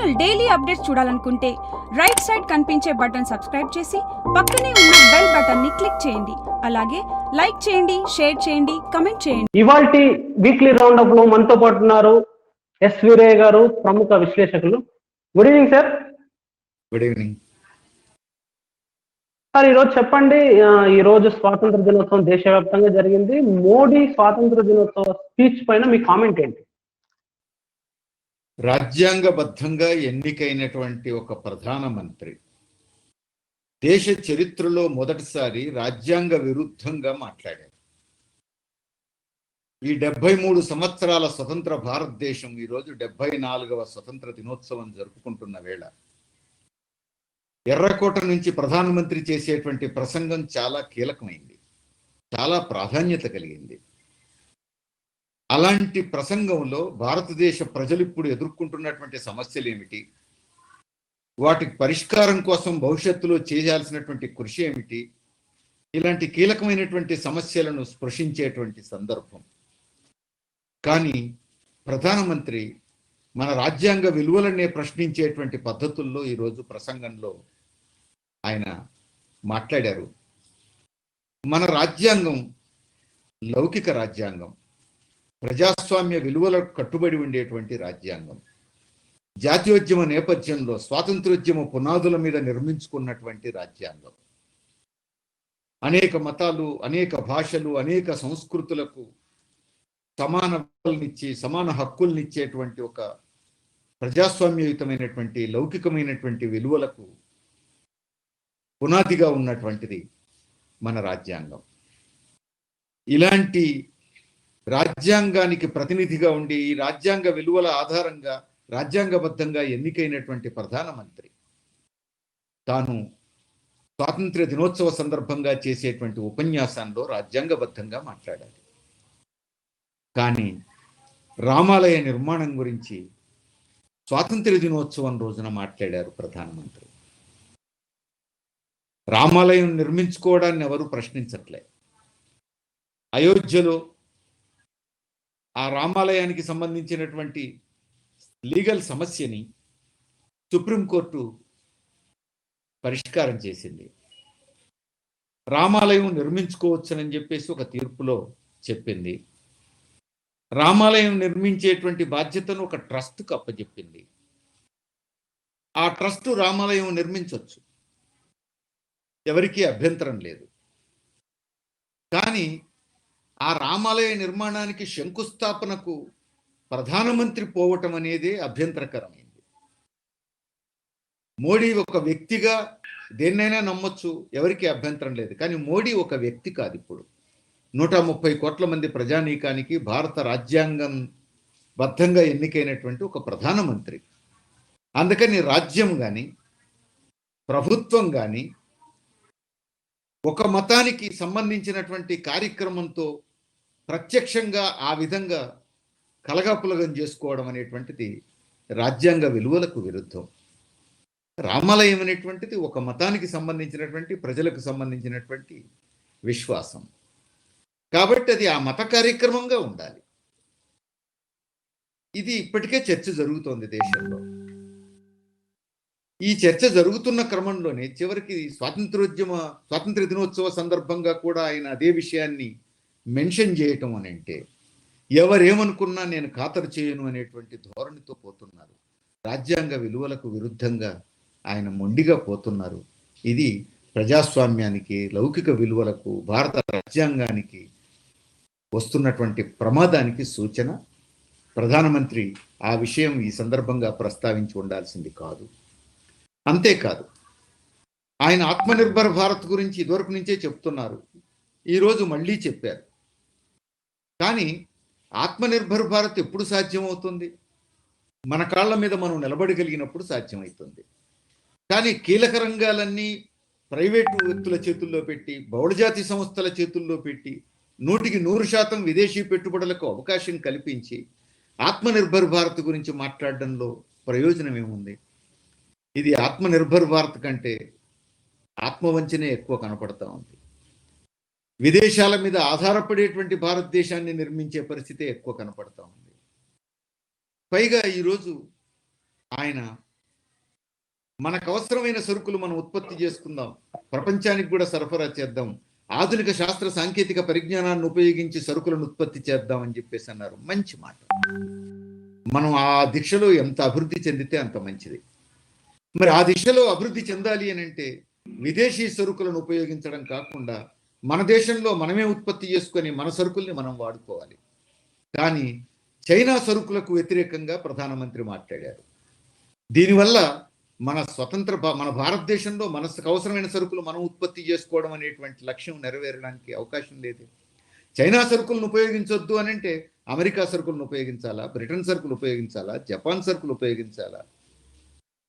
Channel daily updates చూడాలనుకుంటే right side కనిపించే button subscribe చేసి పక్కనే ఉన్న బెల్ బటన్ ని క్లిక్ చేయండి. అలాగే లైక్ చేయండి, షేర్ చేయండి, కమెంట్ చేయండి. ఇవాల్టి వీక్లీ రౌండ్ అప్ లో మనతో పాటు ఉన్నారు ఎస్ వీరయ్య గారు, ప్రముఖ విశ్లేషకులు. Good evening sir. Good evening sir. ఈరోజు చెప్పండి, ఈ రోజు స్వాతంత్ర దినోత్సవం దేశవ్యాప్తంగా జరిగింది. మోడీ స్వాతంత్ర దినోత్సవ స్పీచ్ పైన మీ కామెంట్ ఏంటి? రాజ్యాంగబద్ధంగా ఎన్నికైనటువంటి ఒక ప్రధానమంత్రి దేశ చరిత్రలో మొదటిసారి రాజ్యాంగ విరుద్ధంగా మాట్లాడారు. ఈ 73 సంవత్సరాల స్వతంత్ర భారతదేశం ఈరోజు 74వ స్వతంత్ర దినోత్సవం జరుపుకుంటున్న వేళ ఎర్రకోట నుంచి ప్రధానమంత్రి చేసేటువంటి ప్రసంగం చాలా కీలకమైంది, చాలా ప్రాధాన్యత కలిగింది. అలాంటి ప్రసంగంలో భారతదేశ ప్రజలు ఇప్పుడు ఎదుర్కొంటున్నటువంటి సమస్యలు ఏమిటి, వాటికి పరిష్కారం కోసం భవిష్యత్తులో చేయాల్సినటువంటి కృషి ఏమిటి, ఇలాంటి కీలకమైనటువంటి సమస్యలను స్పృశించేటువంటి సందర్భం. కానీ ప్రధానమంత్రి మన రాజ్యాంగ విలువలనే ప్రశ్నించేటువంటి పద్ధతుల్లో ఈరోజు ప్రసంగంలో ఆయన మాట్లాడారు. మన రాజ్యాంగం లౌకిక రాజ్యాంగం, ప్రజాస్వామ్య విలువలకు కట్టుబడి ఉండేటువంటి రాజ్యాంగం. జాతీయోద్యమ నేపథ్యంలో స్వాతంత్రోద్యమ పునాదుల మీద నిర్మించుకున్నటువంటి రాజ్యాంగం. అనేక మతాలు, అనేక భాషలు, అనేక సంస్కృతులకు సమాన విలువలనిచ్చి సమాన హక్కుల్నిచ్చేటువంటి ఒక ప్రజాస్వామ్యయుతమైనటువంటి లౌకికమైనటువంటి విలువలకు పునాదిగా ఉన్నటువంటిది మన రాజ్యాంగం. ఇలాంటి రాజ్యాంగానికి ప్రతినిధిగా ఉండి ఈ రాజ్యాంగ విలువల ఆధారంగా రాజ్యాంగబద్ధంగా ఎన్నికైనటువంటి ప్రధానమంత్రి తాను స్వాతంత్ర్య దినోత్సవ సందర్భంగా చేసేటువంటి ఉపన్యాసంలో రాజ్యాంగబద్ధంగా మాట్లాడాలి. కానీ రామాలయ నిర్మాణం గురించి స్వాతంత్ర్య దినోత్సవం రోజున మాట్లాడారు ప్రధానమంత్రి. రామాలయం నిర్మించుకోవడాన్ని ఎవరు ప్రశ్నించట్లే. అయోధ్యలో ఆ రామాలయానికి సంబంధించినటువంటి లీగల్ సమస్యని సుప్రీంకోర్టు పరిష్కారం చేసింది. రామాలయం నిర్మించుకోవచ్చునని చెప్పేసి ఒక తీర్పులో చెప్పింది. రామాలయం నిర్మించేటువంటి బాధ్యతను ఒక ట్రస్ట్కు అప్పచెప్పింది. ఆ ట్రస్ట్ రామాలయం నిర్మించవచ్చు, ఎవరికీ అభ్యంతరం లేదు. కానీ ఆ రామాలయ నిర్మాణానికి శంకుస్థాపనకు ప్రధానమంత్రి పోవటం అనేది అభ్యంతరకరమైంది. మోడీ ఒక వ్యక్తిగా దేన్నైనా నమ్మొచ్చు, ఎవరికి అభ్యంతరం లేదు. కానీ మోడీ ఒక వ్యక్తి కాదు. ఇప్పుడు 130 కోట్ల మంది ప్రజానీకానికి భారత రాజ్యాంగం బద్ధంగా ఎన్నికైనటువంటి ఒక ప్రధానమంత్రి. అందుకని రాజ్యం కానీ ప్రభుత్వం కానీ ఒక మతానికి సంబంధించినటువంటి కార్యక్రమంతో ప్రత్యక్షంగా ఆ విధంగా కలగాపులగం చేసుకోవడం అనేటువంటిది రాజ్యాంగ విలువలకు విరుద్ధం. రామాలయం అనేటువంటిది ఒక మతానికి సంబంధించినటువంటి ప్రజలకు సంబంధించినటువంటి విశ్వాసం కాబట్టి అది ఆ మత కార్యక్రమంగా ఉండాలి. ఇది ఇప్పటికే చర్చ జరుగుతోంది దేశంలో. ఈ చర్చ జరుగుతున్న క్రమంలోనే చివరికి స్వాతంత్ర దినోత్సవ సందర్భంగా కూడా ఆయన అదే విషయాన్ని మెన్షన్ చేయటం అని అంటే ఎవరేమనుకున్నా నేను ఖాతరు చేయను అనేటువంటి ధోరణితో పోతున్నారు. రాజ్యాంగ విలువలకు విరుద్ధంగా ఆయన మొండిగా పోతున్నారు. ఇది ప్రజాస్వామ్యానికి, లౌకిక విలువలకు, భారత రాజ్యాంగానికి వస్తున్నటువంటి ప్రమాదానికి సూచన. ప్రధానమంత్రి ఆ విషయం ఈ సందర్భంగా ప్రస్తావించి ఉండాల్సింది కాదు. అంతేకాదు, ఆయన ఆత్మనిర్భర్ భారత్ గురించి ఇదివరకు నుంచే చెప్తున్నారు, ఈరోజు మళ్ళీ చెప్పారు. కానీ ఆత్మనిర్భర్ భారత్ ఎప్పుడు సాధ్యమవుతుంది? మన కాళ్ళ మీద మనం నిలబడగలిగినప్పుడు సాధ్యమవుతుంది. కానీ కీలక రంగాలన్నీ ప్రైవేటు వ్యక్తుల చేతుల్లో పెట్టి, బహుళజాతి సంస్థల చేతుల్లో పెట్టి 100% విదేశీ పెట్టుబడులకు అవకాశం కల్పించి ఆత్మనిర్భర్ భారత్ గురించి మాట్లాడడంలో ప్రయోజనం ఏముంది? ఇది ఆత్మనిర్భర్ భారత్ కంటే ఆత్మవంచనే ఎక్కువ కనపడతా ఉంది. విదేశాల మీద ఆధారపడేటువంటి భారతదేశాన్ని నిర్మించే పరిస్థితి ఎక్కువ కనపడతా ఉంది. పైగా ఈరోజు ఆయన మనకు అవసరమైన సరుకులు మనం ఉత్పత్తి చేసుకుందాం, ప్రపంచానికి కూడా సరఫరా చేద్దాం, ఆధునిక శాస్త్ర సాంకేతిక పరిజ్ఞానాన్ని ఉపయోగించి సరుకులను ఉత్పత్తి చేద్దాం అని చెప్పేసి అన్నారు. మంచి మాట. మనం ఆ దిశలో ఎంత అభివృద్ధి చెందితే అంత మంచిది. మరి ఆ దిశలో అభివృద్ధి చెందాలి అని అంటే విదేశీ సరుకులను ఉపయోగించడం కాకుండా మన దేశంలో మనమే ఉత్పత్తి చేసుకొని మన సరుకుల్ని మనం వాడుకోవాలి. కానీ చైనా సరుకులకు వ్యతిరేకంగా ప్రధానమంత్రి మాట్లాడారు. దీనివల్ల మన భారతదేశంలో మనకు అవసరమైన సరుకులు మనం ఉత్పత్తి చేసుకోవడం అనేటువంటి లక్ష్యం నెరవేరడానికి అవకాశం లేదు. చైనా సరుకులను ఉపయోగించొద్దు అని అంటే అమెరికా సరుకులను ఉపయోగించాలా, బ్రిటన్ సరుకులు ఉపయోగించాలా, జపాన్ సరుకులు ఉపయోగించాలా?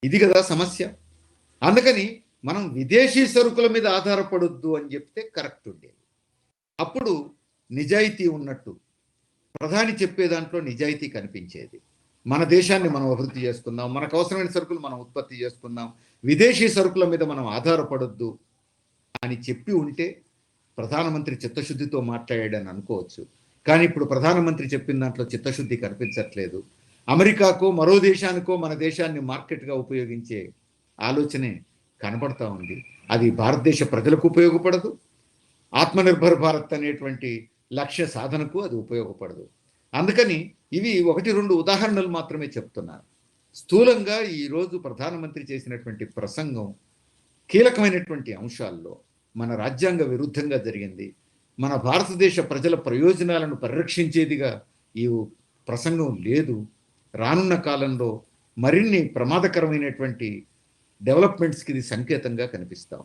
ఇది కదా సమస్య. అందుకని మనం విదేశీ సరుకుల మీద ఆధారపడొద్దు అని చెప్తే కరెక్ట్ ఉండేది. అప్పుడు నిజాయితీ ఉన్నట్టు, ప్రధాని చెప్పే దాంట్లో నిజాయితీ కనిపించేది. మన దేశాన్ని మనం అభివృద్ధి చేసుకుందాం, మనకు అవసరమైన సరుకులు మనం ఉత్పత్తి చేసుకుందాం, విదేశీ సరుకుల మీద మనం ఆధారపడొద్దు అని చెప్పి ఉంటే ప్రధానమంత్రి చిత్తశుద్ధితో మాట్లాడాడని అనుకోవచ్చు. కానీ ఇప్పుడు ప్రధానమంత్రి చెప్పిన దాంట్లో చిత్తశుద్ధి కనిపించట్లేదు. అమెరికాకో మరో దేశానికో మన దేశాన్ని మార్కెట్గా ఉపయోగించే ఆలోచనే కనబడతా ఉంది. అది భారతదేశ ప్రజలకు ఉపయోగపడదు, ఆత్మనిర్భర్ భారత్ అనేటువంటి లక్ష్య సాధనకు అది ఉపయోగపడదు. అందుకని ఇవి 1-2 ఉదాహరణలు మాత్రమే చెప్తున్నాను. స్థూలంగా ఈరోజు ప్రధానమంత్రి చేసినటువంటి ప్రసంగం కీలకమైనటువంటి అంశాల్లో మన రాజ్యాంగ విరుద్ధంగా జరిగింది. మన భారతదేశ ప్రజల ప్రయోజనాలను పరిరక్షించేదిగా ఈ ప్రసంగం లేదు. రానున్న కాలంలో మరిన్ని ప్రమాదకరమైనటువంటి డెవలప్మెంట్స్కి ఇది సంకేతంగా కనిపిస్తాం.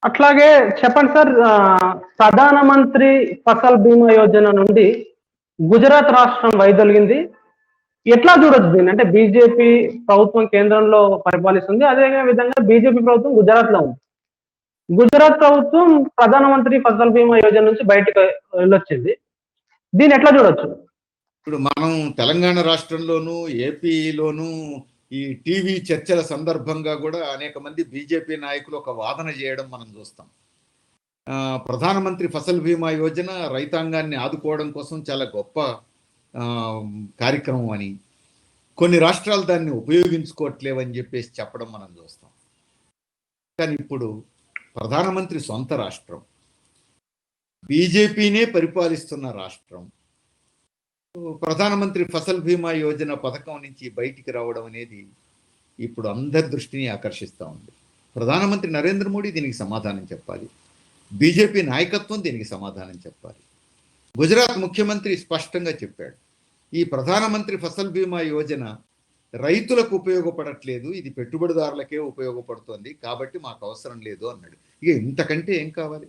అట్లాగే చెప్పండి సార్, ప్రధానమంత్రి ఫసల్ బీమా యోజన నుండి గుజరాత్ రాష్ట్రం వైదొలిగింది. ఎట్లా చూడొచ్చు దీన్ని? అంటే బీజేపీ ప్రభుత్వం కేంద్రంలో పరిపాలిస్తుంది, అదే విధంగా బీజేపీ ప్రభుత్వం గుజరాత్ లో ఉంది. గుజరాత్ ప్రభుత్వం ప్రధానమంత్రి ఫసల్ బీమా యోజన నుంచి బయటకు వెళ్ళొచ్చింది. దీన్ని ఎట్లా చూడొచ్చు? ఇప్పుడు మనం తెలంగాణ రాష్ట్రంలోనూ ఏపీలోనూ ఈ టీవీ చర్చల సందర్భంగా కూడా అనేక మంది బీజేపీ నాయకులు ఒక వాదన చేయడం మనం చూస్తాం. ప్రధానమంత్రి ఫసల్ బీమా యోజన రైతాంగాన్ని ఆదుకోవడం కోసం చాలా గొప్ప కార్యక్రమం అని, కొన్ని రాష్ట్రాలు దాన్ని ఉపయోగించుకోవట్లేవని చెప్పేసి చెప్పడం మనం చూస్తాం. కానీ ఇప్పుడు ప్రధానమంత్రి సొంత రాష్ట్రం, బీజేపీనే పరిపాలిస్తున్న రాష్ట్రం, ప్రధానమంత్రి ఫసల్ బీమా యోజన పథకం నుంచి బయటికి రావడం అనేది ఇప్పుడు అందరి దృష్టిని ఆకర్షిస్తూ ఉంది. ప్రధానమంత్రి నరేంద్ర మోడీ దీనికి సమాధానం చెప్పాలి, బీజేపీ నాయకత్వం దీనికి సమాధానం చెప్పాలి. గుజరాత్ ముఖ్యమంత్రి స్పష్టంగా చెప్పాడు, ఈ ప్రధానమంత్రి ఫసల్ బీమా యోజన రైతులకు ఉపయోగపడట్లేదు, ఇది పెట్టుబడిదారులకే ఉపయోగపడుతోంది, కాబట్టి మాకు అవసరం లేదు అన్నాడు. ఇక ఇంతకంటే ఏం కావాలి?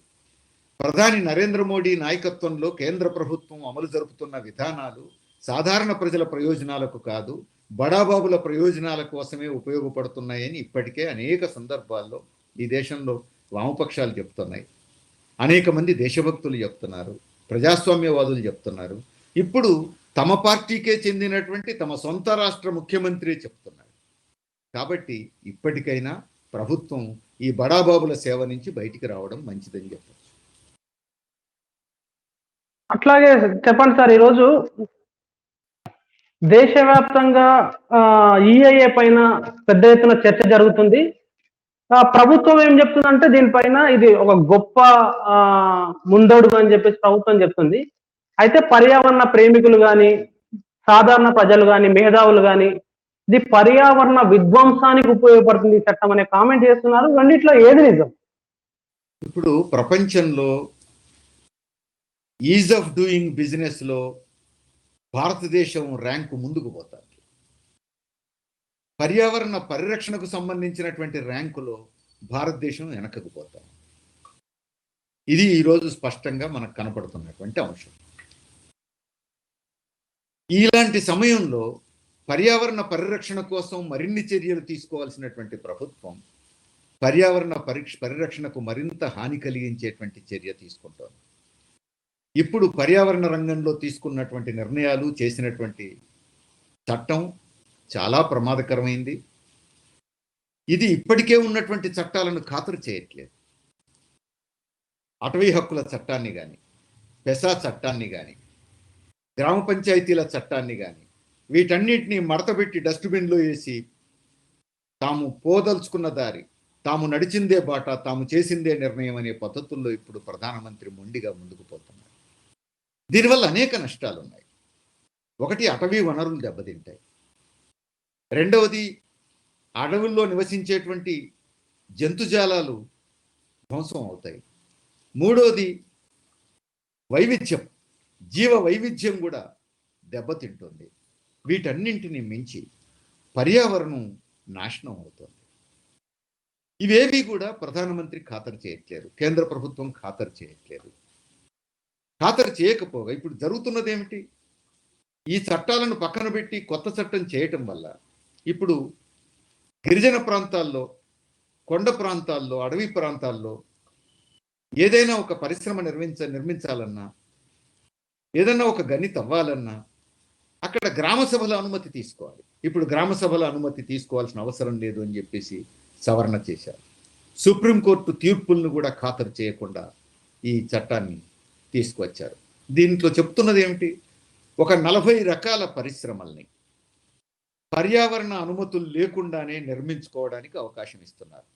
ప్రధాని నరేంద్ర మోడీ నాయకత్వంలో కేంద్ర ప్రభుత్వం అమలు జరుపుతున్న విధానాలు సాధారణ ప్రజల ప్రయోజనాలకు కాదు, బడాబాబుల ప్రయోజనాల కోసమే ఉపయోగపడుతున్నాయని ఇప్పటికే అనేక సందర్భాల్లో ఈ దేశంలో వామపక్షాలు చెప్తున్నాయి, అనేక మంది దేశభక్తులు చెప్తున్నారు, ప్రజాస్వామ్యవాదులు చెప్తున్నారు. ఇప్పుడు తమ పార్టీకే చెందినటువంటి తమ సొంత రాష్ట్ర ముఖ్యమంత్రి చెప్తున్నారు. కాబట్టి ఇప్పటికైనా ప్రభుత్వం ఈ బడాబాబుల సేవ నుంచి బయటికి రావడం మంచిదని చెప్పచ్చు. అట్లాగే చెప్పండి సార్, ఈరోజు దేశవ్యాప్తంగా ఈఐఏ పైన పెద్ద ఎత్తున చర్చ జరుగుతుంది. ప్రభుత్వం ఏం చెప్తుందంటే దీనిపైన ఇది ఒక గొప్ప ముందడుగు అని చెప్పేసి ప్రభుత్వం చెప్తుంది. అయితే పర్యావరణ ప్రేమికులు కానీ, సాధారణ ప్రజలు కానీ, మేధావులు కానీ ఇది పర్యావరణ విధ్వంసానికి ఉపయోగపడుతుంది ఈ చట్టం అనే కామెంట్ చేస్తున్నారు. రెండిట్లో ఏది నిజం? ఇప్పుడు ప్రపంచంలో ఈజ్ ఆఫ్ డూయింగ్ బిజినెస్ లో భారతదేశం ర్యాంకు ముందుకు పోతుంది. పర్యావరణ పరిరక్షణకు సంబంధించినటువంటి ర్యాంకులో భారతదేశం వెనకకు పోతాం. ఇది ఈరోజు స్పష్టంగా మనకు కనపడుతున్నటువంటి అంశం. ఇలాంటి సమయంలో పర్యావరణ పరిరక్షణ కోసం మరిన్ని చర్యలు తీసుకోవాల్సినటువంటి ప్రభుత్వం పర్యావరణ పరిరక్షణకు మరింత హాని కలిగించేటువంటి చర్య తీసుకుంటోంది. ఇప్పుడు పర్యావరణ రంగంలో తీసుకున్నటువంటి నిర్ణయాలు, చేసినటువంటి చట్టం చాలా ప్రమాదకరమైంది. ఇది ఇప్పటికే ఉన్నటువంటి చట్టాలను ఖాతరు చేయట్లేదు. అటవీ హక్కుల చట్టాన్ని కానీ, పెసా చట్టాన్ని కానీ, గ్రామ పంచాయతీల చట్టాన్ని కానీ, వీటన్నిటినీ మడతపెట్టి డస్ట్బిన్లో వేసి తాము పోదలుచుకున్న దారి, తాము నడిచిందే బాట, తాము చేసిందే నిర్ణయం అనే పద్ధతుల్లో ఇప్పుడు ప్రధానమంత్రి మొండిగా ముందుకు పోతున్నారు. దీనివల్ల అనేక నష్టాలు ఉన్నాయి. ఒకటి, అటవీ వనరులు దెబ్బతింటాయి. రెండవది, అడవుల్లో నివసించేటువంటి జంతుజాలాలు ధ్వంసం అవుతాయి. మూడవది, వైవిధ్యం, జీవ వైవిధ్యం కూడా దెబ్బతింటుంది. వీటన్నింటిని మించి పర్యావరణం నాశనం అవుతుంది. ఇవేవి కూడా ప్రధానమంత్రి ఖాతరు చేయట్లేదు, కేంద్ర ప్రభుత్వం ఖాతరు చేయట్లేదు. ఖాతరు చేయకపోగా ఇప్పుడు జరుగుతున్నది ఏమిటి? ఈ చట్టాలను పక్కన పెట్టి కొత్త చట్టం చేయటం వల్ల ఇప్పుడు గిరిజన ప్రాంతాల్లో, కొండ ప్రాంతాల్లో, అడవి ప్రాంతాల్లో ఏదైనా ఒక పరిశ్రమ నిర్మించాలన్నా, ఏదైనా ఒక గని తవ్వాలన్నా అక్కడ గ్రామ సభల అనుమతి తీసుకోవాలి. ఇప్పుడు గ్రామ సభల అనుమతి తీసుకోవాల్సిన అవసరం లేదు అని చెప్పేసి సవరణ చేశారు. సుప్రీంకోర్టు తీర్పులను కూడా ఖాతరు చేయకుండా ఈ చట్టాన్ని తీసుకువచ్చారు. దీంట్లో చెప్తున్నది ఏమిటి? ఒక 40 రకాల పరిశ్రమల్ని పర్యావరణ అనుమతులు లేకుండానే నిర్మించుకోవడానికి అవకాశం ఇస్తున్నారు.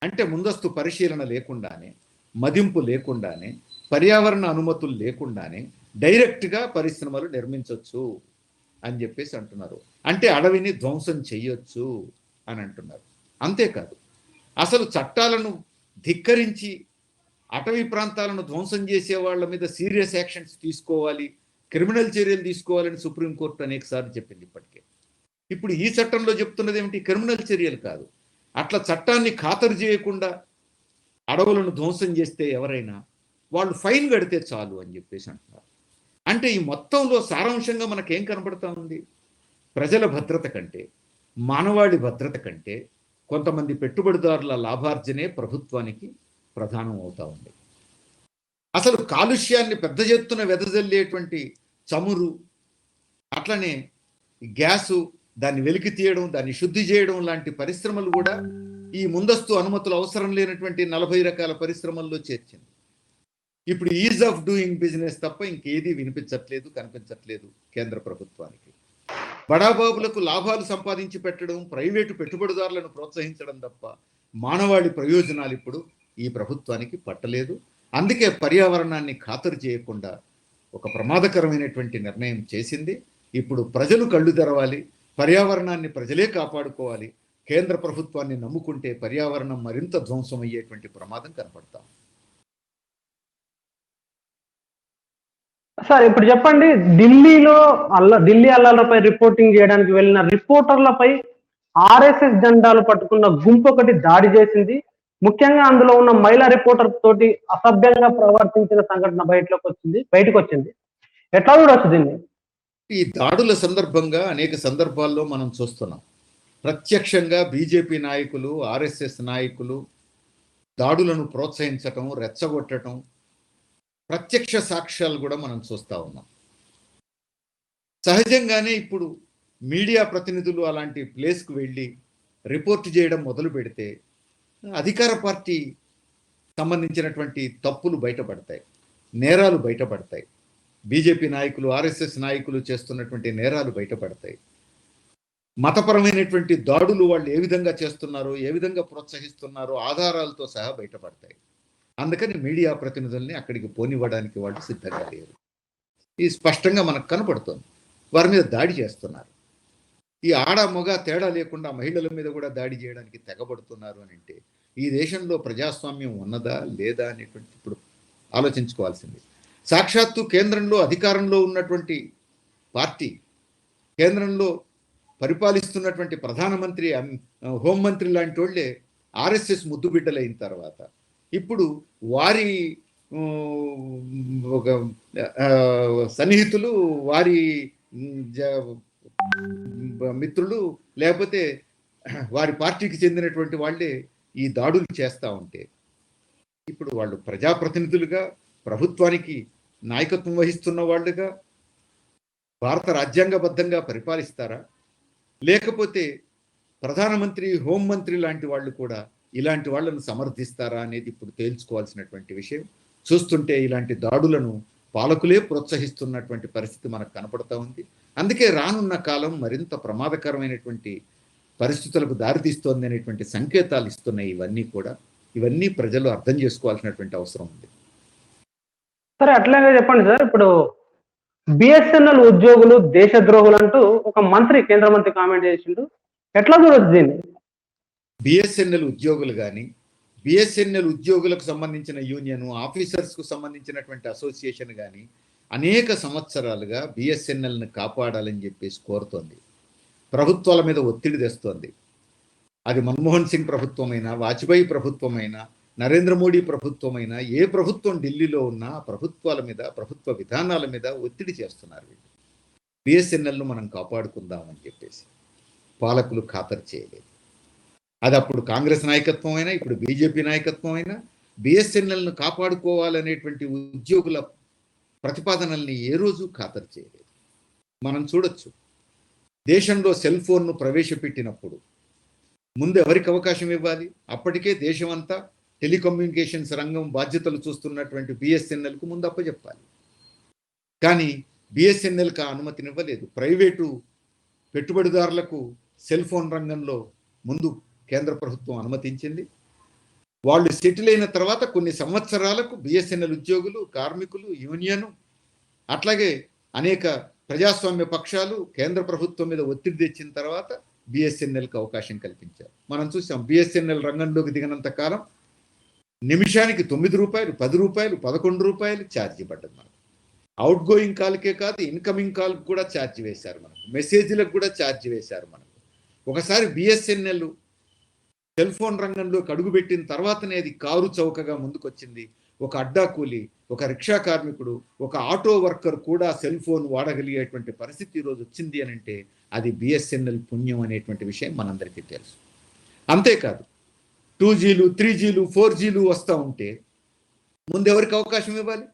అంటే ముందస్తు పరిశీలన లేకుండానే, మదింపు లేకుండానే, పర్యావరణ అనుమతులు లేకుండానే డైరెక్ట్గా పరిశ్రమలు నిర్మించవచ్చు అని చెప్పేసి అంటున్నారు. అంటే అడవిని ధ్వంసం చెయ్యొచ్చు అని అంటున్నారు. అంతేకాదు, అసలు చట్టాలను ధిక్కరించి అటవీ ప్రాంతాలను ధ్వంసం చేసే వాళ్ళ మీద సీరియస్ యాక్షన్స్ తీసుకోవాలి, క్రిమినల్ చర్యలు తీసుకోవాలని సుప్రీంకోర్టు అనేకసార్లు చెప్పింది ఇప్పటికే. ఇప్పుడు ఈ చట్టంలో చెప్తున్నది ఏమిటి? క్రిమినల్ చర్యలు కాదు, అట్లా చట్టాన్ని ఖాతరు చేయకుండా అడవులను ధ్వంసం చేస్తే ఎవరైనా వాళ్ళు ఫైన్ కడితే చాలు అని చెప్పేసి అంటున్నారు. అంటే ఈ మొత్తంలో సారాంశంగా మనకేం కనబడతా ఉంది? ప్రజల భద్రత కంటే, మానవాళి భద్రత కంటే కొంతమంది పెట్టుబడిదారుల లాభార్జనే ప్రభుత్వానికి ప్రధానం అవుతా ఉంది. అసలు కాలుష్యాన్ని పెద్ద ఎత్తున వెదజల్లేటువంటి చమురు, అట్లనే గ్యాసు, దాన్ని వెలికి తీయడం, దాన్ని శుద్ధి చేయడం లాంటి పరిశ్రమలు కూడా ఈ ముందస్తు అనుమతులు అవసరం లేనటువంటి 40 రకాల పరిశ్రమల్లో చేర్చింది. ఇప్పుడు ఈజ్ ఆఫ్ డూయింగ్ బిజినెస్ తప్ప ఇంకేదీ వినిపించట్లేదు, కనిపించట్లేదు కేంద్ర ప్రభుత్వానికి. బడాబాబులకు లాభాలు సంపాదించి పెట్టడం, ప్రైవేటు పెట్టుబడిదారులను ప్రోత్సహించడం తప్ప మానవాళి ప్రయోజనాలు ఇప్పుడు ఈ ప్రభుత్వానికి పట్టలేదు. అందుకే పర్యావరణాన్ని ఖాతరు చేయకుండా ఒక ప్రమాదకరమైనటువంటి నిర్ణయం చేసింది. ఇప్పుడు ప్రజలు కళ్ళు తెరవాలి, పర్యావరణాన్ని ప్రజలే కాపాడుకోవాలి. కేంద్ర ప్రభుత్వాన్ని నమ్ముకుంటే పర్యావరణం మరింత ధ్వంసం అయ్యేటువంటి ప్రమాదం కనపడతాం. సార్ ఇప్పుడు చెప్పండి, ఢిల్లీ అల్లాలపై రిపోర్టింగ్ చేయడానికి వెళ్ళిన రిపోర్టర్లపై ఆర్ఎస్ఎస్ జెండాలు పట్టుకున్న గుంపు ఒకటి దాడి చేసింది. ముఖ్యంగా అందులో ఉన్న మహిళా రిపోర్టర్ తోటి అసభ్యంగా ప్రవర్తించిన సంఘటన బయటకు వచ్చింది. ఎట్లా చూడొచ్చు దీన్ని? ఈ దాడుల సందర్భంగా అనేక సందర్భాల్లో మనం చూస్తున్నాం. ప్రత్యక్షంగా బీజేపీ నాయకులు, ఆర్ఎస్ఎస్ నాయకులు దాడులను ప్రోత్సహించటం, రెచ్చగొట్టడం, ప్రత్యక్ష సాక్ష్యాలు కూడా మనం చూస్తూ ఉన్నాం. సహజంగానే ఇప్పుడు మీడియా ప్రతినిధులు అలాంటి ప్లేస్కు వెళ్ళి రిపోర్ట్ చేయడం మొదలు పెడితే అధికార పార్టీ సంబంధించినటువంటి తప్పులు బయటపడతాయి, నేరాలు బయటపడతాయి. బీజేపీ నాయకులు, ఆర్ఎస్ఎస్ నాయకులు చేస్తున్నటువంటి నేరాలు బయటపడతాయి. మతపరమైనటువంటి దాడులు వాళ్ళు ఏ విధంగా చేస్తున్నారో, ఏ విధంగా ప్రోత్సహిస్తున్నారో ఆధారాలతో సహా బయటపడతాయి. అందుకని మీడియా ప్రతినిధుల్ని అక్కడికి పోనివ్వడానికి వాళ్ళు సిద్ధంగా లేరు. ఇది స్పష్టంగా మనకు కనపడుతుంది. వారి మీద దాడి చేస్తున్నారు. ఈ ఆడ మగ తేడా లేకుండా మహిళల మీద కూడా దాడి చేయడానికి తెగబడుతున్నారు అని అంటే ఈ దేశంలో ప్రజాస్వామ్యం ఉన్నదా లేదా అనేటువంటి ఇప్పుడు ఆలోచించుకోవాల్సింది. సాక్షాత్తు కేంద్రంలో అధికారంలో ఉన్నటువంటి పార్టీ, కేంద్రంలో పరిపాలిస్తున్నటువంటి ప్రధానమంత్రి, హోంమంత్రి లాంటి వాళ్ళే ఆర్ఎస్ఎస్ ముద్దుబిడ్డలైన తర్వాత ఇప్పుడు వారి ఒక సన్నిహితులు, వారి మిత్రులు, లేకపోతే వారి పార్టీకి చెందినటువంటి వాళ్ళే ఈ దాడులు చేస్తూ ఉంటే ఇప్పుడు వాళ్ళు ప్రజాప్రతినిధులుగా, ప్రభుత్వానికి నాయకత్వం వహిస్తున్న వాళ్ళుగా భారత రాజ్యాంగబద్ధంగా పరిపాలిస్తారా, లేకపోతే ప్రధానమంత్రి, హోంమంత్రి లాంటి వాళ్ళు కూడా ఇలాంటి వాళ్ళను సమర్థిస్తారా అనేది ఇప్పుడు తేల్చుకోవాల్సినటువంటి విషయం. చూస్తుంటే ఇలాంటి దాడులను పాలకులే ప్రోత్సహిస్తున్నటువంటి పరిస్థితి మనకు కనపడతా ఉంది. అందుకే రానున్న కాలం మరింత ప్రమాదకరమైనటువంటి పరిస్థితులకు దారితీస్తోంది అనేటువంటి సంకేతాలు ఇస్తున్నాయి. ఇవన్నీ ప్రజలు అర్థం చేసుకోవాల్సినటువంటి అవసరం ఉంది. సరే, అట్లాగే చెప్పండి సార్. ఇప్పుడు బిఎస్ఎన్ఎల్ ఉద్యోగులు దేశద్రోహులు అంటూ ఒక మంత్రి, కేంద్ర మంత్రి కామెంట్ చేసిండు. ఎట్లా చూడొచ్చు దీన్ని? బిఎస్ఎన్ఎల్ ఉద్యోగులు కానీ, బిఎస్ఎన్ఎల్ ఉద్యోగులకు సంబంధించిన యూనియన్, ఆఫీసర్స్కు సంబంధించినటువంటి అసోసియేషన్ కానీ అనేక సంవత్సరాలుగా బిఎస్ఎన్ఎల్ని కాపాడాలని చెప్పేసి కోరుతోంది. ప్రభుత్వాల మీద ఒత్తిడి తెస్తోంది. అది మన్మోహన్ సింగ్ ప్రభుత్వమైనా, వాజ్పేయి ప్రభుత్వమైనా, నరేంద్ర మోడీ ప్రభుత్వమైనా, ఏ ప్రభుత్వం ఢిల్లీలో ఉన్నా ప్రభుత్వాల మీద, ప్రభుత్వ విధానాల మీద ఒత్తిడి చేస్తున్నారు వీళ్ళు. బిఎస్ఎన్ఎల్ను మనం కాపాడుకుందామని చెప్పేసి పాలకులు ఖాతరు చేయలేదు. అది అప్పుడు కాంగ్రెస్ నాయకత్వం అయినా, ఇప్పుడు బీజేపీ నాయకత్వం అయినా బిఎస్ఎన్ఎల్ను కాపాడుకోవాలనేటువంటి ఉద్యోగుల ప్రతిపాదనల్ని ఏ రోజు ఖాతరు చేయలేదు. మనం చూడొచ్చు, దేశంలో సెల్ ఫోన్ను ప్రవేశపెట్టినప్పుడు ముందు ఎవరికి అవకాశం ఇవ్వాలి? అప్పటికే దేశమంతా టెలికమ్యూనికేషన్స్ రంగం బాధ్యతలు చూస్తున్నటువంటి బిఎస్ఎన్ఎల్కు ముందు అప్పచెప్పాలి. కానీ బిఎస్ఎన్ఎల్కి ఆ అనుమతినివ్వలేదు. ప్రైవేటు పెట్టుబడిదారులకు సెల్ ఫోన్ రంగంలో ముందు కేంద్ర ప్రభుత్వం అనుమతించింది. వాళ్ళు సెటిల్ అయిన తర్వాత కొన్ని సంవత్సరాలకు బిఎస్ఎన్ఎల్ ఉద్యోగులు, కార్మికులు, యూనియన్, అట్లాగే అనేక ప్రజాస్వామ్య పక్షాలు కేంద్ర ప్రభుత్వం మీద ఒత్తిడి తెచ్చిన తర్వాత బిఎస్ఎన్ఎల్కి అవకాశం కల్పించారు. మనం చూసాం, బిఎస్ఎన్ఎల్ రంగంలోకి దిగినంత కాలం నిమిషానికి 9 రూపాయలు, 10 రూపాయలు, 11 రూపాయలు ఛార్జీ పడ్డది మనకు. అవుట్ గోయింగ్ కాల్కే కాదు, ఇన్కమింగ్ కాల్కి కూడా ఛార్జ్ వేశారు మనకు, మెసేజ్లకు కూడా ఛార్జ్ వేశారు మనకు. ఒకసారి బిఎస్ఎన్ఎల్ సెల్ ఫోన్ రంగంలోకి అడుగుపెట్టిన తర్వాతనే అది కారు చౌకగా ముందుకొచ్చింది. ఒక అడ్డా కూలి, ఒక రిక్షా కార్మికుడు, ఒక ఆటో వర్కర్ కూడా సెల్ ఫోన్ వాడగలిగేటువంటి పరిస్థితి ఈరోజు వచ్చింది అని అంటే అది బిఎస్ఎన్ఎల్ పుణ్యం అనేటువంటి విషయం మనందరికీ తెలుసు. అంతేకాదు, 2Gలు, 3Gలు, 4Gలు వస్తూ ఉంటే ముందు ఎవరికి అవకాశం ఇవ్వాలి?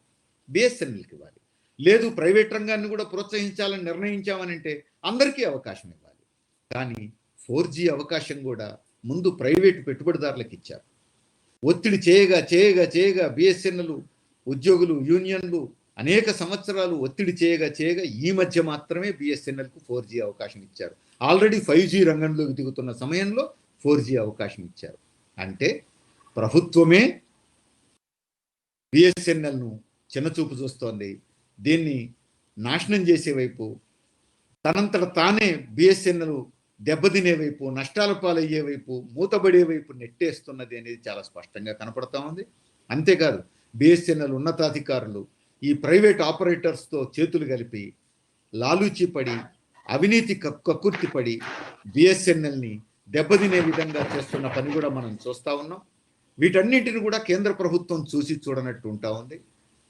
బిఎస్ఎన్ఎల్కి ఇవ్వాలి. లేదు, ప్రైవేట్ రంగాన్ని కూడా ప్రోత్సహించాలని నిర్ణయించామనంటే అందరికీ అవకాశం ఇవ్వాలి. కానీ 4G అవకాశం కూడా ముందు ప్రైవేటు పెట్టుబడిదారులకు ఇచ్చారు. ఒత్తిడి చేయగా చేయగా చేయగా బిఎస్ఎన్ఎల్ ఉద్యోగులు, యూనియన్లు అనేక సంవత్సరాలు ఒత్తిడి చేయగా చేయగా ఈ మధ్య మాత్రమే బిఎస్ఎన్ఎల్కు 4G అవకాశం ఇచ్చారు. ఆల్రెడీ 5G రంగంలోకి దిగుతున్న సమయంలో 4G అవకాశం ఇచ్చారు. అంటే ప్రభుత్వమే బిఎస్ఎన్ఎల్ను చిన్నచూపు చూస్తోంది. దీన్ని నాశనం చేసే వైపు, తనంతట తానే బిఎస్ఎన్ఎల్ దెబ్బతినే వైపు, నష్టాల పాలయ్యే వైపు, మూతబడే వైపు నెట్టేస్తున్నది అనేది చాలా స్పష్టంగా కనపడతా ఉంది. అంతేకాదు, బిఎస్ఎన్ఎల్ ఉన్నతాధికారులు ఈ ప్రైవేట్ ఆపరేటర్స్తో చేతులు కలిపి లాలూచి పడి, అవినీతి కక్కుర్తిపడి బిఎస్ఎన్ఎల్ని దెబ్బతినే విధంగా చేస్తున్న పని కూడా మనం చూస్తూ ఉన్నాం. వీటన్నింటిని కూడా కేంద్ర ప్రభుత్వం చూసి చూడనట్టు ఉంటా ఉంది.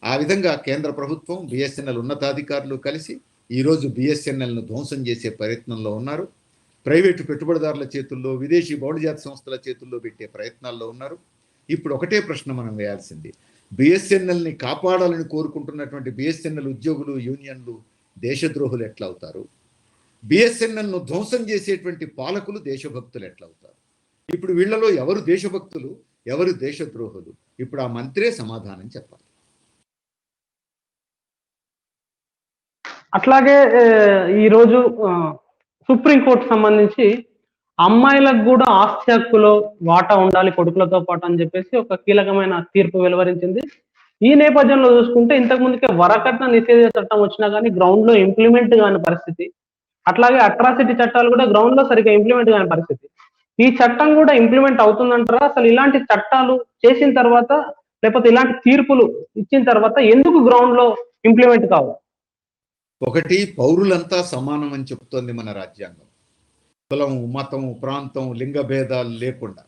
ఆ విధంగా కేంద్ర ప్రభుత్వం, బిఎస్ఎన్ఎల్ ఉన్నతాధికారులు కలిసి ఈరోజు బిఎస్ఎన్ఎల్ను ధ్వంసం చేసే ప్రయత్నంలో ఉన్నారు. ప్రైవేటు పెట్టుబడిదారుల చేతుల్లో, విదేశీ బహుళజాతి సంస్థల చేతుల్లో పెట్టే ప్రయత్నాల్లో ఉన్నారు. ఇప్పుడు ఒకటే ప్రశ్న మనం వేయాల్సింది, బిఎస్ఎన్ఎల్ని కాపాడాలని కోరుకుంటున్నటువంటి బిఎస్ఎన్ఎల్ ఉద్యోగులు, యూనియన్లు దేశద్రోహులు ఎట్లా అవుతారు? బిఎస్ఎన్ఎల్ను ధ్వంసం చేసేటువంటి పాలకులు దేశభక్తులు ఎట్లా అవుతారు? ఇప్పుడు వీళ్లలో ఎవరు దేశభక్తులు, ఎవరు దేశద్రోహులు? ఇప్పుడు ఆ మంత్రే సమాధానం చెప్పాలి. అట్లాగే ఈరోజు సుప్రీంకోర్టు సంబంధించి అమ్మాయిలకు కూడా ఆస్తి హక్కులో వాటా ఉండాలి కొడుకులతో పాటు అని చెప్పేసి ఒక కీలకమైన తీర్పు వెలువరించింది. ఈ నేపథ్యంలో చూసుకుంటే ఇంతకు ముందుకే వరకట్న నిషేధ చట్టం వచ్చినా కానీ గ్రౌండ్ లో ఇంప్లిమెంట్ కాని పరిస్థితి, అట్లాగే అట్రాసిటీ చట్టాలు కూడా గ్రౌండ్ లో సరిగ్గా ఇంప్లిమెంట్ కాని పరిస్థితి. ఈ చట్టం కూడా ఇంప్లిమెంట్ అవుతుందంటారా? అసలు ఇలాంటి చట్టాలు చేసిన తర్వాత, లేకపోతే ఇలాంటి తీర్పులు ఇచ్చిన తర్వాత ఎందుకు గ్రౌండ్ లో ఇంప్లిమెంట్ కావు? ఒకటి, పౌరులంతా సమానం అని చెప్తోంది మన రాజ్యాంగం. కులం, మతం, ప్రాంతం, లింగ భేదాలు లేకుండా,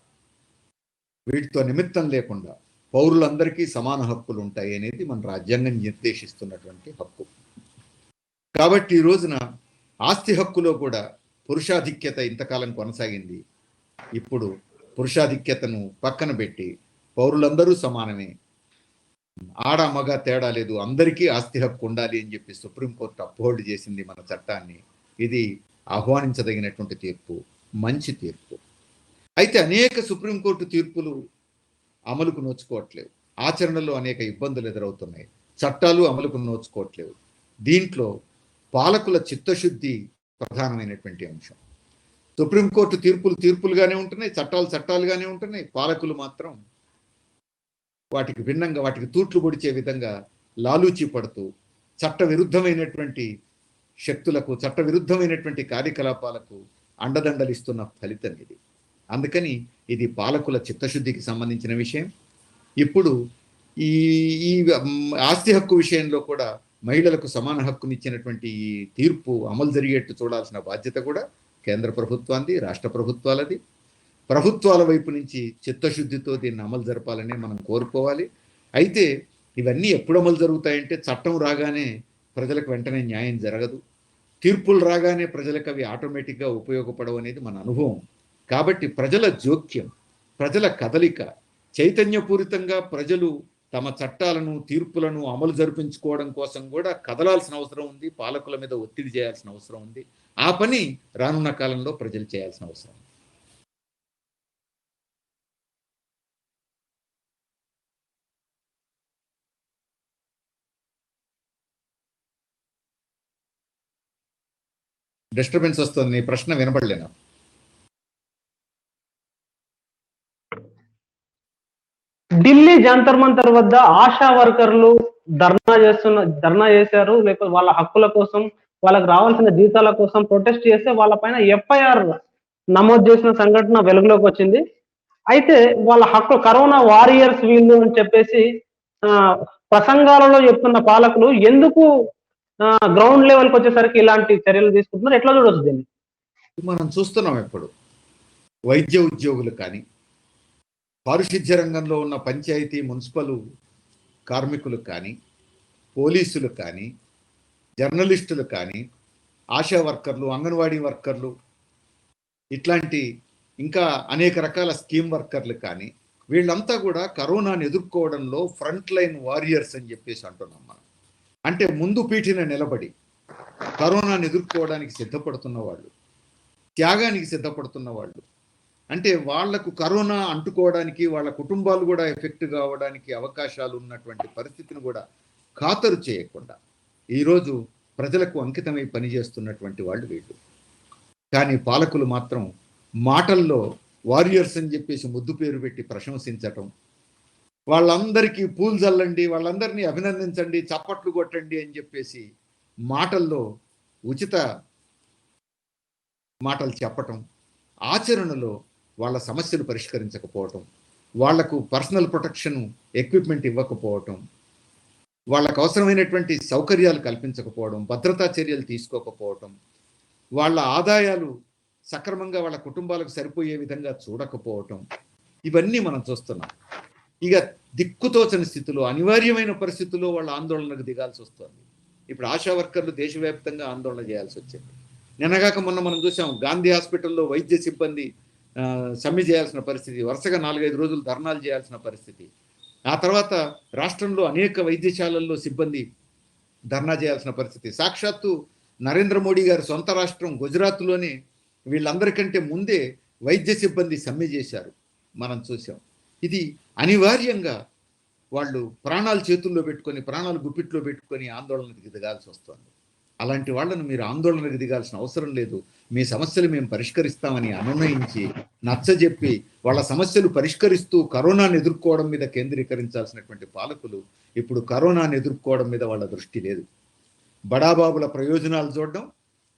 వీటితో నిమిత్తం లేకుండా పౌరులందరికీ సమాన హక్కులు ఉంటాయి అనేది మన రాజ్యాంగం నిర్దేశిస్తున్నటువంటి హక్కు. కాబట్టి ఈ రోజున ఆస్తి హక్కులో కూడా పురుషాధిక్యత ఇంతకాలం కొనసాగింది. ఇప్పుడు పురుషాధిక్యతను పక్కన పెట్టి పౌరులందరూ సమానమే, ఆడ మగ తేడా లేదు, అందరికీ ఆస్తి హక్కు ఉండాలి అని చెప్పి సుప్రీంకోర్టు అప్హోల్డ్ చేసింది మన చట్టాన్ని. ఇది ఆహ్వానించదగినటువంటి తీర్పు, మంచి తీర్పు. అయితే అనేక సుప్రీంకోర్టు తీర్పులు అమలుకు నోచుకోవట్లేవు, ఆచరణలో అనేక ఇబ్బందులు ఎదురవుతున్నాయి, చట్టాలు అమలుకు నోచుకోవట్లేవు. దీంట్లో పాలకుల చిత్తశుద్ధి ప్రధానమైనటువంటి అంశం. సుప్రీంకోర్టు తీర్పులుగానే ఉంటున్నాయి, చట్టాలు చట్టాలుగానే ఉంటున్నాయి. పాలకులు మాత్రం వాటికి భిన్నంగా, వాటికి తూట్లు పొడిచే విధంగా లాలూచి పడుతూ చట్ట విరుద్ధమైనటువంటి శక్తులకు, చట్ట విరుద్ధమైనటువంటి కార్యకలాపాలకు అండదండలిస్తున్న ఫలితం ఇది. అందుకని ఇది పాలకుల చిత్తశుద్ధికి సంబంధించిన విషయం. ఇప్పుడు ఈ ఈ ఆస్తి హక్కు విషయంలో కూడా మహిళలకు సమాన హక్కునిచ్చినటువంటి ఈ తీర్పు అమలు జరిగేట్టు చూడాల్సిన బాధ్యత కూడా కేంద్ర ప్రభుత్వానికి, రాష్ట్ర ప్రభుత్వాలది. ప్రభుత్వాల వైపు నుంచి చిత్తశుద్ధితో దీన్ని అమలు జరపాలని మనం కోరుకోవాలి. అయితే ఇవన్నీ ఎప్పుడు అమలు జరుగుతాయంటే చట్టం రాగానే ప్రజలకు వెంటనే న్యాయం జరగదు, తీర్పులు రాగానే ప్రజలకు అవి ఆటోమేటిక్గా ఉపయోగపడవు అనేది మన అనుభవం. కాబట్టి ప్రజల జోక్యం, ప్రజల కదలిక, చైతన్యపూరితంగా ప్రజలు తమ చట్టాలను, తీర్పులను అమలు జరిపించుకోవడం కోసం కూడా కదలాల్సిన అవసరం ఉంది. పాలకుల మీద ఒత్తిడి చేయాల్సిన అవసరం ఉంది. ఆ పని రానున్న కాలంలో ప్రజలు చేయాల్సిన అవసరం ఉంది. డిస్టర్బెన్స్ వస్తుంది, నీ ప్రశ్న వినపడలేనా? ఢిల్లీ జంతర్ మంతర్ వద్ద ఆశా వర్కర్లు ధర్నా చేశారు. లేకపోతే వాళ్ళ హక్కుల కోసం, వాళ్ళకి రావాల్సిన జీతాల కోసం ప్రొటెస్ట్ చేస్తే వాళ్ళ పైన ఎఫ్ఐఆర్ నమోదు చేసిన సంఘటన వెలుగులోకి వచ్చింది. అయితే వాళ్ళ హక్కు, కరోనా వారియర్స్ వీళ్ళు అని చెప్పేసి ప్రసంగాలలో చెప్తున్న పాలకులు ఎందుకు గ్రౌండ్ లెవెల్కి వచ్చేసరికి ఇలాంటి చర్యలు తీసుకుంటున్నారు? ఎట్లా చూడొచ్చు దీన్ని? మనం చూస్తున్నాం. ఇప్పుడు వైద్య ఉద్యోగులు కానీ, పారిశుధ్య రంగంలో ఉన్న పంచాయతీ, మున్సిపల్ కార్మికులు కానీ, పోలీసులు కానీ, జర్నలిస్టులు కానీ, ఆశా వర్కర్లు, అంగన్వాడీ వర్కర్లు, ఇట్లాంటి ఇంకా అనేక రకాల స్కీమ్ వర్కర్లు కానీ, వీళ్ళంతా కూడా కరోనాను ఎదుర్కోవడంలో ఫ్రంట్ లైన్ వారియర్స్ అని చెప్పేసి అంటున్నాం మనం. అంటే ముందు పీఠిన నిలబడి కరోనాను ఎదుర్కోవడానికి సిద్ధపడుతున్న వాళ్ళు, త్యాగానికి సిద్ధపడుతున్న వాళ్ళు. అంటే వాళ్లకు కరోనా అంటుకోవడానికి, వాళ్ళ కుటుంబాలు కూడా ఎఫెక్ట్ కావడానికి అవకాశాలు ఉన్నటువంటి పరిస్థితిని కూడా ఖాతరు చేయకుండా ఈరోజు ప్రజలకు అంకితమై పనిచేస్తున్నటువంటి వాళ్ళు వీళ్ళు. కానీ పాలకులు మాత్రం మాటల్లో వారియర్స్ అని చెప్పేసి ముద్దు పేరు పెట్టి ప్రశంసించటం, వాళ్ళందరికీ పూలు చల్లండి, వాళ్ళందరినీ అభినందించండి, చప్పట్లు కొట్టండి అని చెప్పేసి మాటల్లో ఉచిత మాటలు చెప్పటం, ఆచరణలో వాళ్ళ సమస్యలు పరిష్కరించకపోవటం, వాళ్లకు పర్సనల్ ప్రొటెక్షన్ ఎక్విప్మెంట్ ఇవ్వకపోవటం, వాళ్ళకు అవసరమైనటువంటి సౌకర్యాలు కల్పించకపోవడం, భద్రతా చర్యలు తీసుకోకపోవటం, వాళ్ళ ఆదాయాలు సక్రమంగా వాళ్ళ కుటుంబాలకు సరిపోయే విధంగా చూడకపోవటం, ఇవన్నీ మనం చూస్తున్నాం. ఇక దిక్కుతోచని స్థితిలో, అనివార్యమైన పరిస్థితుల్లో వాళ్ళ ఆందోళనకు దిగాల్సి వస్తుంది. ఇప్పుడు ఆశా వర్కర్లు దేశవ్యాప్తంగా ఆందోళన చేయాల్సి వచ్చింది. నిన్నగాక మొన్న మనం చూసాం, గాంధీ హాస్పిటల్లో వైద్య సిబ్బంది సమ్మె చేయాల్సిన పరిస్థితి, వరుసగా 4-5 రోజులు ధర్నాలు చేయాల్సిన పరిస్థితి. ఆ తర్వాత రాష్ట్రంలో అనేక వైద్యశాలల్లో సిబ్బంది ధర్నా చేయాల్సిన పరిస్థితి. సాక్షాత్తు నరేంద్ర మోడీ గారి సొంత రాష్ట్రం గుజరాత్లోనే వీళ్ళందరికంటే ముందే వైద్య సిబ్బంది సమ్మె చేశారు, మనం చూసాం. ఇది అనివార్యంగా వాళ్ళు ప్రాణాలు చేతుల్లో పెట్టుకొని, ప్రాణాలు గుప్పిట్లో పెట్టుకొని ఆందోళనకు దిగాల్సి వస్తుంది. అలాంటి వాళ్ళను మీరు ఆందోళనకు దిగాల్సిన అవసరం లేదు, మీ సమస్యలు మేము పరిష్కరిస్తామని అనునయించి, నచ్చజెప్పి, వాళ్ళ సమస్యలు పరిష్కరిస్తూ కరోనాను ఎదుర్కోవడం మీద కేంద్రీకరించాల్సినటువంటి పాలకులు ఇప్పుడు కరోనాను ఎదుర్కోవడం మీద వాళ్ళ దృష్టి లేదు. బడాబాబుల ప్రయోజనాలు చూడడం,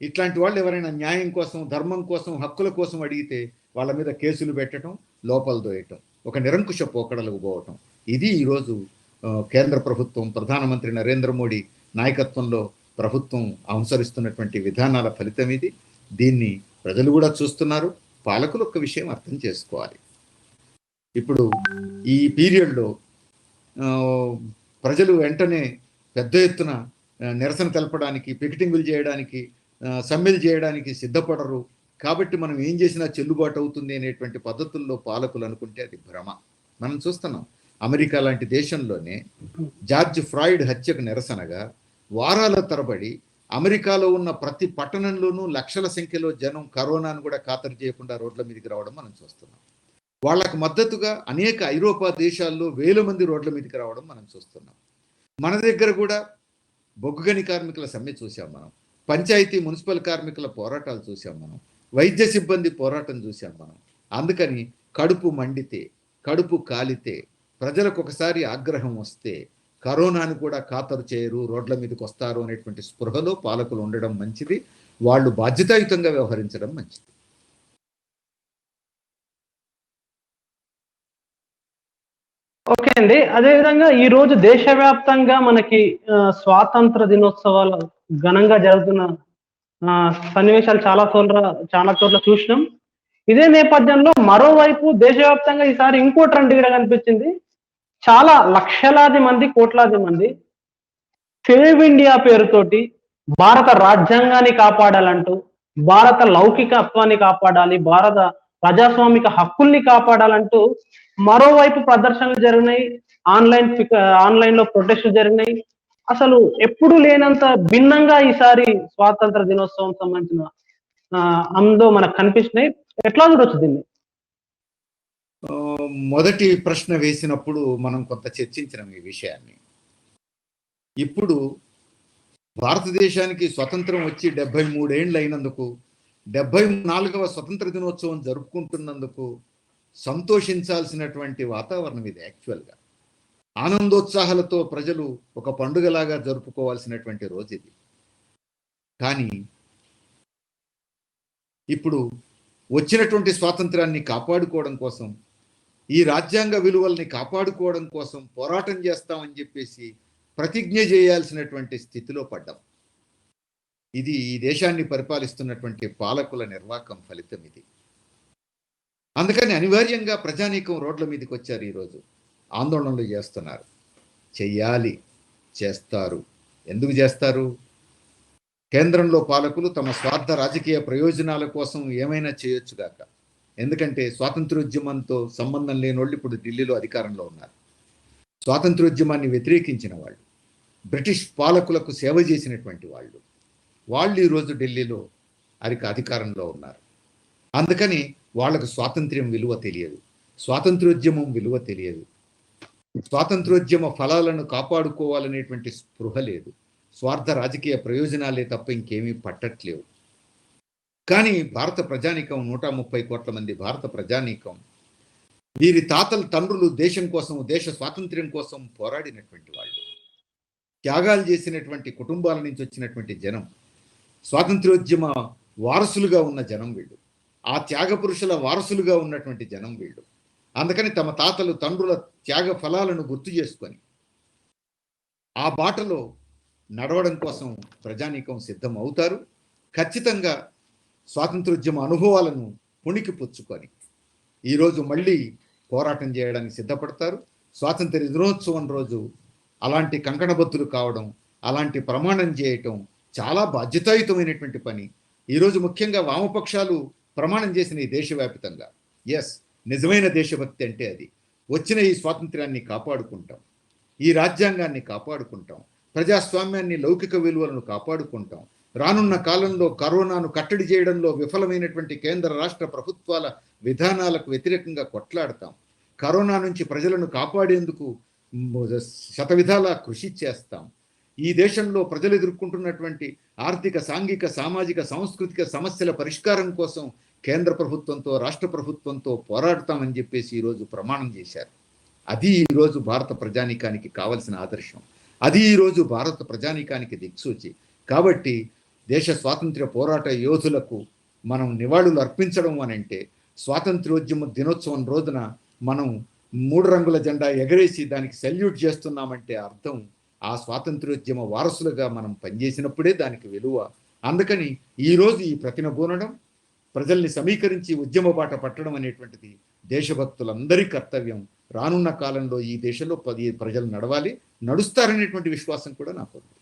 ఇట్లాంటి వాళ్ళు ఎవరైనా న్యాయం కోసం, ధర్మం కోసం, హక్కుల కోసం అడిగితే వాళ్ళ మీద కేసులు పెట్టడం, లోపల దోయటం, ఒక నిరంకుశ పోకడలకు పోవటం. ఇది ఈరోజు కేంద్ర ప్రభుత్వం, ప్రధానమంత్రి నరేంద్ర మోడీ నాయకత్వంలో ప్రభుత్వం అనుసరిస్తున్నటువంటి విధానాల ఫలితం ఇది. దీన్ని ప్రజలు కూడా చూస్తున్నారు. పాలకులు ఒక్క విషయం అర్థం చేసుకోవాలి. ఇప్పుడు ఈ పీరియడ్లో ప్రజలు వెంటనే పెద్ద ఎత్తున నిరసన తెలపడానికి, పికెటింగులు చేయడానికి, సమ్మెలు చేయడానికి సిద్ధపడరు. కాబట్టి మనం ఏం చేసినా చెల్లుబాటు అవుతుంది అనేటువంటి పద్ధతుల్లో పాలకులు అనుకుంటే అది భ్రమ. మనం చూస్తున్నాం, అమెరికా లాంటి దేశంలోనే జార్జ్ ఫ్రాయిడ్ హత్యకు నిరసనగా వారాల తరబడి అమెరికాలో ఉన్న ప్రతి పట్టణంలోనూ లక్షల సంఖ్యలో జనం కరోనాను కూడా ఖాతరు చేయకుండా రోడ్ల మీదకి రావడం మనం చూస్తున్నాం. వాళ్లకు మద్దతుగా అనేక ఐరోపా దేశాల్లో వేల మంది రోడ్ల మీదకి రావడం మనం చూస్తున్నాం. మన దగ్గర కూడా బొగ్గు గని కార్మికుల సమ్మె చూసాం మనం, పంచాయతీ మున్సిపల్ కార్మికుల పోరాటాలు చూసాం మనం, వైద్య సిబ్బంది పోరాటం చూసాం మనం. అందుకని కడుపు మండితే, కడుపు కాలితే, ప్రజలకు ఒకసారి ఆగ్రహం వస్తే కరోనాను కూడా ఖాతరు చేయరు, రోడ్ల మీదకి వస్తారు అనేటువంటి స్పృహలో పాలకులు ఉండడం మంచిది. వాళ్ళు బాధ్యతాయుతంగా వ్యవహరించడం మంచిది. ఓకే అండి. అదేవిధంగా ఈ రోజు దేశవ్యాప్తంగా మనకి స్వాతంత్ర దినోత్సవాలు ఘనంగా జరుగుతున్న సన్నివేశాలు చాలా చోట్ల చూసినాం. ఇదే నేపథ్యంలో మరోవైపు దేశవ్యాప్తంగా ఈసారి ఇంకో ట్రెండ్ కూడా కనిపించింది. చాలా లక్షలాది మంది, కోట్లాది మంది సేవ్ ఇండియా పేరుతోటి భారత రాజ్యాంగాన్ని కాపాడాలంటూ, భారత లౌకికత్వాన్ని కాపాడాలి, భారత ప్రజాస్వామిక హక్కుల్ని కాపాడాలంటూ మరోవైపు ప్రదర్శనలు జరిగినాయి. ఆన్లైన్ లో ప్రొటెస్టులు జరిగినాయి. అసలు ఎప్పుడు లేనంత భిన్నంగా ఈసారి స్వాతంత్ర దినోత్సవం సంబంధించిన అందులో మనకు కనిపిస్తున్నాయి. ఎట్లా చూడొచ్చు దీన్ని? మొదటి ప్రశ్న వేసినప్పుడు మనం కొంత చర్చించినాం ఈ విషయాన్ని. ఇప్పుడు భారతదేశానికి స్వతంత్రం వచ్చి 73 ఏళ్ళు అయినందుకు, 74వ స్వతంత్ర దినోత్సవం జరుపుకుంటున్నందుకు సంతోషించాల్సినటువంటి వాతావరణం ఇది. యాక్చువల్గా ఆనందోత్సాహాలతో ప్రజలు ఒక పండుగలాగా జరుపుకోవాల్సినటువంటి రోజు ఇది. కానీ ఇప్పుడు వచ్చినటువంటి స్వాతంత్రాన్ని కాపాడుకోవడం కోసం, ఈ రాజ్యాంగ విలువల్ని కాపాడుకోవడం కోసం పోరాటం చేస్తామని చెప్పేసి ప్రతిజ్ఞ చేయాల్సినటువంటి స్థితిలో పడ్డాం. ఇది ఈ దేశాన్ని పరిపాలిస్తున్నటువంటి పాలకుల నిర్వాకం ఫలితం ఇది. అందుకని అనివార్యంగా ప్రజానీకం రోడ్ల మీదకి వచ్చారు. ఈరోజు ఆందోళనలు చేస్తున్నారు. చెయ్యాలి, చేస్తారు. ఎందుకు చేస్తారు? కేంద్రంలో పాలకులు తమ స్వార్థ రాజకీయ ప్రయోజనాల కోసం ఏమైనా చేయొచ్చుగాక. ఎందుకంటే స్వాతంత్రోద్యమంతో సంబంధం లేని వాళ్ళు ఇప్పుడు ఢిల్లీలో అధికారంలో ఉన్నారు. స్వాతంత్రోద్యమాన్ని వ్యతిరేకించిన వాళ్ళు, బ్రిటిష్ పాలకులకు సేవ చేసినటువంటి వాళ్ళు ఈరోజు ఢిల్లీలో అధికారంలో ఉన్నారు. అందుకని వాళ్ళకు స్వాతంత్ర్యం విలువ తెలియదు, స్వాతంత్రోద్యమం విలువ తెలియదు, స్వాతంత్రోద్యమ ఫలాలను కాపాడుకోవాలనేటువంటి స్పృహ లేదు. స్వార్థ రాజకీయ ప్రయోజనాలే తప్ప ఇంకేమీ పట్టట్లేవు. కానీ భారత ప్రజానీకం 130 కోట్ల మంది భారత ప్రజానీకం, వీరి తాతల తండ్రులు దేశం కోసం, దేశ స్వాతంత్ర్యం కోసం పోరాడినటువంటి వాళ్ళు, త్యాగాలు చేసినటువంటి కుటుంబాల నుంచి వచ్చినటువంటి జనం, స్వాతంత్రోద్యమ వారసులుగా ఉన్న జనం వీళ్ళు, ఆ త్యాగ పురుషుల వారసులుగా ఉన్నటువంటి జనం వీళ్ళు. అందుకని తమ తాతలు తండ్రుల త్యాగ ఫలాలను గుర్తు చేసుకొని ఆ బాటలో నడవడం కోసం ప్రజానీకం సిద్ధం అవుతారు. ఖచ్చితంగా స్వాతంత్రోద్యమ అనుభవాలను పుణికి పుచ్చుకొని ఈరోజు మళ్ళీ పోరాటం చేయడానికి సిద్ధపడతారు. స్వాతంత్ర దినోత్సవం రోజు అలాంటి కంకణబద్దులు కావడం, అలాంటి ప్రమాణం చేయటం చాలా బాధ్యతాయుతమైనటువంటి పని. ఈరోజు ముఖ్యంగా వామపక్షాలు ప్రమాణం చేసిన ఈ దేశవ్యాప్తంగా, ఎస్, నిజమైన దేశభక్తి అంటే అది. వచ్చిన ఈ స్వాతంత్ర్యాన్ని కాపాడుకుంటాం, ఈ రాజ్యాంగాన్ని కాపాడుకుంటాం, ప్రజాస్వామ్యాన్ని, లౌకిక విలువలను కాపాడుకుంటాం. రానున్న కాలంలో కరోనాను కట్టడి చేయడంలో విఫలమైనటువంటి కేంద్ర రాష్ట్ర ప్రభుత్వాల విధానాలకు వ్యతిరేకంగా కొట్లాడతాం. కరోనా నుంచి ప్రజలను కాపాడేందుకు శతవిధాలా కృషి చేస్తాం. ఈ దేశంలో ప్రజలు ఎదుర్కొంటున్నటువంటి ఆర్థిక, సాంఘిక, సామాజిక, సాంస్కృతిక సమస్యల పరిష్కారం కోసం కేంద్ర ప్రభుత్వంతో, రాష్ట్ర ప్రభుత్వంతో పోరాడతామని చెప్పేసి ఈరోజు ప్రమాణం చేశారు. అది ఈరోజు భారత ప్రజానీకానికి కావలసిన ఆదర్శం. అది ఈరోజు భారత ప్రజానీకానికి దిక్సూచి. కాబట్టి దేశ స్వాతంత్ర్య పోరాట యోధులకు మనం నివాళులు అర్పించడం అనంటే, స్వాతంత్ర్యోద్యమ దినోత్సవం రోజున మనం 3 రంగుల జెండా ఎగరేసి దానికి సెల్యూట్ చేస్తున్నామంటే అర్థం ఆ స్వాతంత్ర్యోద్యమ వారసులుగా మనం పనిచేసినప్పుడే దానికి విలువ. అందుకని ఈరోజు ఈ ప్రతినబూనడం, ప్రజల్ని సమీకరించి ఉద్యమ బాట పట్టడం అనేటువంటిది దేశభక్తులందరి కర్తవ్యం. రానున్న కాలంలో ఈ దేశంలో ప్రజలు నడవాలి, నడుస్తారనేటువంటి విశ్వాసం కూడా నాకు ఉంది.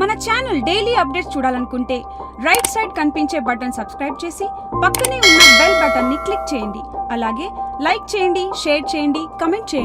మన ఛానల్ డైలీ అప్డేట్స్ చూడాలనుకుంటే రైట్ సైడ్ కనిపించే బటన్ సబ్స్క్రైబ్ చేసి పక్కనే ఉన్న బెల్ బటన్ని క్లిక్ చేయండి. అలాగే లైక్ చేయండి, షేర్ చేయండి, కమెంట్ చేయండి.